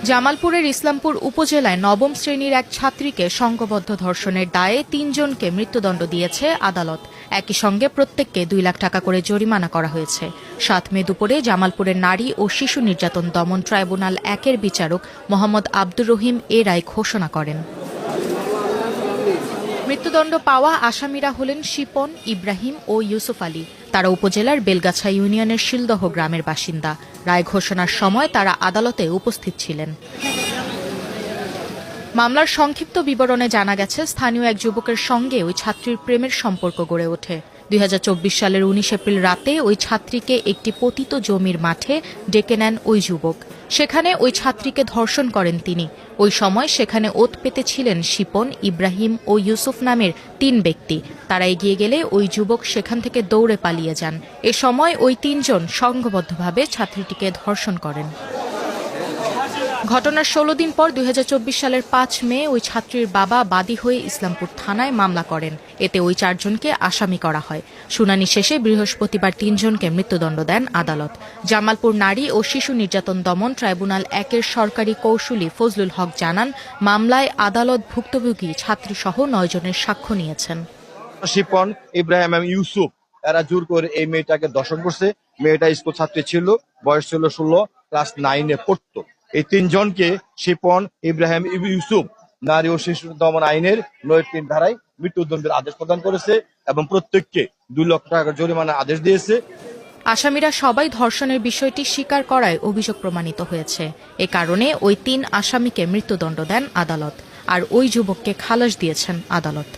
জামালপুরের ইসলামপুর উপজেলায় নবম শ্রেণীর এক ছাত্রীকে সংঘবদ্ধ ধর্ষণের দায়ে ৩ জনকে মৃত্যুদণ্ড দিয়েছে আদালত। একই সঙ্গে প্রত্যেককে ২ লাখ টাকা করে জরিমানা করা হয়েছে। ৭ মে দুপুরে জামালপুরের নারী ও শিশু নির্যাতন দমন ট্রাইব্যুনাল ১-এর বিচারক মোহাম্মদ আব্দুর রহিম এ রায় ঘোষণা করেন। মৃত্যুদণ্ড পাওয়া আসামিরা হলেন শিপন, ইব্রাহিম ও ইউসুফ আলী। তারা উপজেলার বেলগাছা ইউনিয়নের শিলদহ গ্রামের বাসিন্দা। রায় ঘোষণার সময় তারা আদালতে উপস্থিত ছিলেন। মামলার সংক্ষিপ্ত বিবরণে জানা গেছে, স্থানীয় এক যুবকের সঙ্গে ওই ছাত্রীর প্রেমের সম্পর্ক গড়ে ওঠে। ২০২৪ সালের ১৯ এপ্রিল রাতে ওই ছাত্রীকে একটি পতিত জমির মাঠে ডেকে নেন ওই যুবক। সেখানে ওই ছাত্রীকে ধর্ষণ করেন তিনি। ওই সময় সেখানে ওত পেতে ছিলেন শিপন, ইব্রাহিম ও ইউসুফ নামের ৩ ব্যক্তি। তারা এগিয়ে গেলে ওই যুবক সেখান থেকে দৌড়ে পালিয়ে যান। এ সময় ওই ৩ জন সংঘবদ্ধভাবে ছাত্রীটিকে ধর্ষণ করেন। ঘটনার ১৬ দিন পর ২০২৪ সালের ৫ মে ওই ছাত্রীর বাবা বাদী হয়ে ইসলামপুর থানায় মামলা করেন। এতে ওই ৪ জনকে আসামি করা হয়। শুনানি শেষে বৃহস্পতিবার ৩ জনকে মৃত্যুদণ্ড দেন আদালত। জামালপুর নারী ও শিশু নির্যাতন দমন ট্রাইব্যুনাল ১-এর সরকারি কৌঁসুলি ফজলুল হক জানান, মামলায় আদালত ভুক্তভোগী ছাত্রীসহ ৯ জনের সাক্ষ্য নিয়েছেন। শিপন, ইব্রাহিম এবং ইউসুফ এরা জোর করে এই মেয়েটাকে ধর্ষণ করছে। মেয়েটা স্কুল ছাত্রী ছিল, বয়স ছিল ১৬, ক্লাস 9-এ পড়তো। এই ৩ জনকে শিপন, ইব্রাহিম, ইউসুফ নারী ও শিশু দমন আইনের ৯-৩ ধারায় মৃত্যুদণ্ডের আদেশ প্রদান করেছে এবং প্রত্যেককে ২ লক্ষ টাকা জরিমানার আদেশ দিয়েছে। আসামিরা সবাই ধর্ষণের বিষয়টি স্বীকার করায় অভিযোগ প্রমাণিত হয়েছে। এ কারণে ওই ৩ আসামিকে মৃত্যুদণ্ড দেন আদালত, আর ওই যুবককে খালাস দিয়েছেন আদালত।